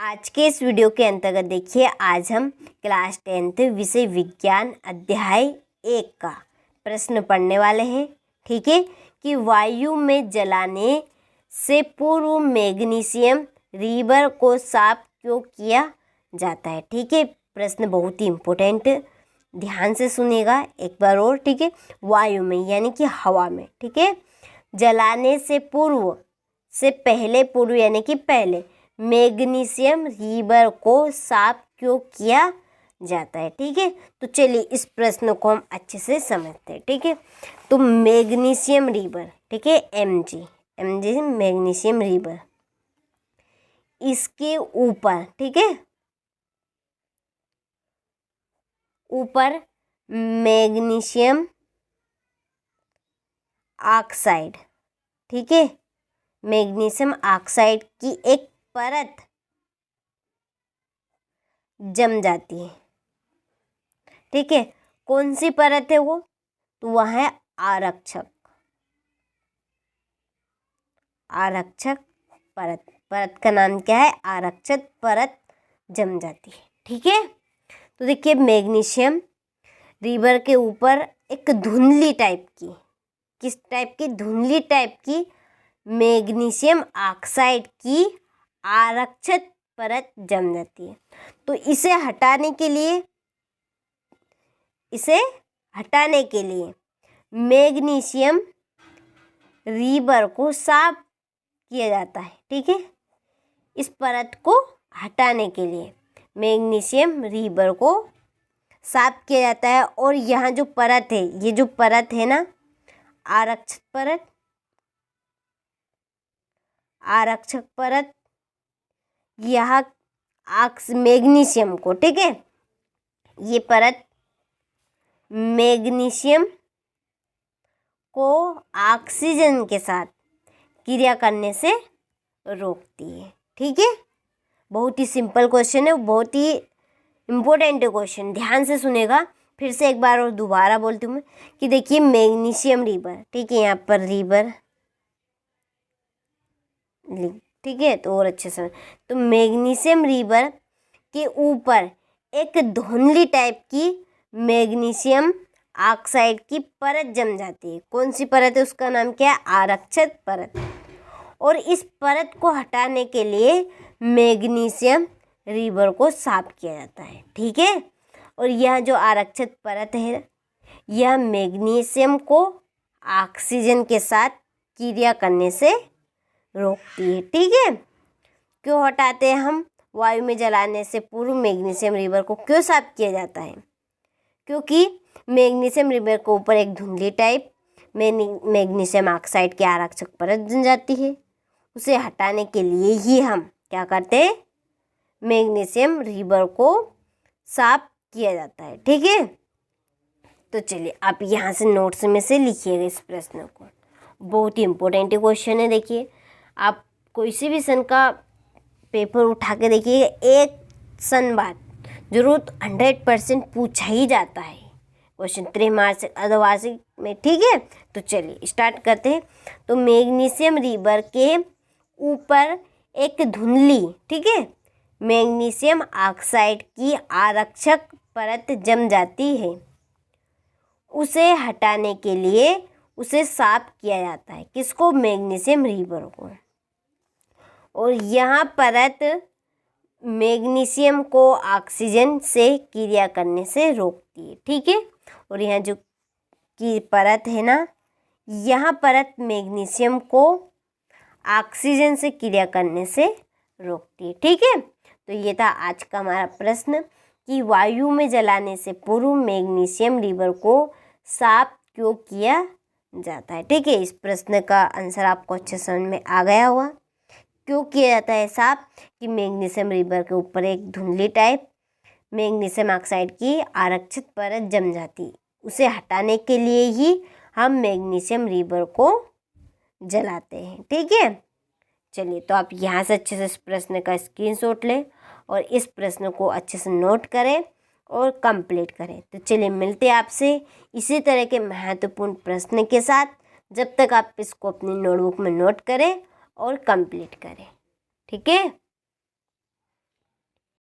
आज के इस वीडियो के अंतर्गत देखिए, आज हम क्लास 10th विषय विज्ञान अध्याय 1 का प्रश्न पढ़ने वाले हैं। ठीक है, कि वायु में जलाने से पूर्व मैग्नीशियम रीबर को साफ क्यों किया जाता है। ठीक है, प्रश्न बहुत ही इम्पोर्टेंट, ध्यान से सुनिएगा एक बार और। ठीक है, वायु में यानी कि हवा में, ठीक है, जलाने से पूर्व से पहले, पूर्व यानी कि पहले, मैग्नीशियम रीबर को साफ क्यों किया जाता है। ठीक है, तो चलिए इस प्रश्न को हम अच्छे से समझते हैं। ठीक है, तो मैग्नीशियम रीबर, ठीक है, Mg मैग्नीशियम रीबर, इसके ऊपर, ठीक है, ऊपर मैग्नीशियम ऑक्साइड, ठीक है, मैग्नीशियम ऑक्साइड की एक परत जम जाती है। ठीक है, कौन सी परत है वो? तो वह है आरक्षक परत। परत का नाम क्या है? आरक्षक परत जम जाती है। ठीक है, तो देखिए मैग्नीशियम रीबर के ऊपर एक धुंधली टाइप की, किस टाइप की? धुंधली टाइप की मैग्नीशियम ऑक्साइड की आरक्षक परत जम जाती है। तो इसे हटाने के लिए मैग्नीशियम रीबर को साफ किया जाता है। ठीक है, इस परत को हटाने के लिए मैग्नीशियम रीबर को साफ किया जाता है। और यहाँ जो परत है, ये जो परत है ना, आरक्षक परत, यह मैग्नीशियम को, ठीक है, ये परत मैग्नीशियम को ऑक्सीजन के साथ क्रिया करने से रोकती है। ठीक है, बहुत ही सिंपल क्वेश्चन है, बहुत ही इम्पोर्टेंट क्वेश्चन, ध्यान से सुनेगा। फिर से एक बार और दोबारा बोलती हूँ मैं कि देखिए मैग्नीशियम रीबर, ठीक है, यहाँ पर रीबर, ठीक है, तो और अच्छे से, तो मैग्नीशियम रीबर के ऊपर एक धुंधली टाइप की मैग्नीशियम ऑक्साइड की परत जम जाती है। कौन सी परत है? उसका नाम क्या है? आरक्षक परत। और इस परत को हटाने के लिए मैग्नीशियम रीबर को साफ किया जाता है। ठीक है, और यह जो आरक्षक परत है, यह मैग्नीशियम को ऑक्सीजन के साथ क्रिया करने से रोकती है। ठीक है, क्यों हटाते हैं हम? वायु में जलाने से पूर्व मैग्नीशियम रीबर को क्यों साफ किया जाता है? क्योंकि मैग्नीशियम रीबर के ऊपर एक धुंधली टाइप मैग्नीशियम ऑक्साइड की आरक्षक परत जम जाती है। उसे हटाने के लिए ही हम क्या करते हैं? मैग्नीशियम रीबर को साफ किया जाता है। ठीक है, तो चलिए आप यहाँ से नोट्स में से लिखिएगा इस प्रश्न को, बहुत ही इम्पोर्टेंट क्वेश्चन है। देखिए, आप कोई सी भी सन का पेपर उठा के देखिए, एक सन बाद जरूर 100% पूछा ही जाता है क्वेश्चन, त्रैमासिक अर्धवार्षिक में। ठीक है, तो चलिए स्टार्ट करते हैं। तो मैग्नीशियम रीबर के ऊपर एक धुंधली, ठीक है, मैग्नीशियम ऑक्साइड की आरक्षक परत जम जाती है। उसे हटाने के लिए उसे साफ किया जाता है। किसको? मैग्नीशियम रीबर को। और यह परत मैग्नीशियम को ऑक्सीजन से क्रिया करने से रोकती है। ठीक है, और यहाँ जो की परत है ना, यह परत मैग्नीशियम को ऑक्सीजन से क्रिया करने से रोकती है। ठीक है, तो ये था आज का हमारा प्रश्न कि वायु में जलाने से पूर्व मैग्नीशियम रीबर को साफ क्यों किया जाता है। ठीक है, इस प्रश्न का आंसर आपको अच्छे समझ में आ गया होगा। क्यों किया जाता है साफ? कि मैग्नीशियम रीबर के ऊपर एक धुंधली टाइप मैग्नीशियम ऑक्साइड की आरक्षित परत जम जाती, उसे हटाने के लिए ही हम मैग्नीशियम रीबर को जलाते हैं। ठीक है, चलिए तो आप यहाँ से अच्छे से इस प्रश्न का स्क्रीनशॉट लें और इस प्रश्न को अच्छे से नोट करें और कंप्लीट करें। तो चलिए मिलते हैं आपसे इसी तरह के महत्वपूर्ण प्रश्न के साथ। जब तक आप इसको अपनी नोटबुक में नोट करें और कंप्लीट करें। ठीक है।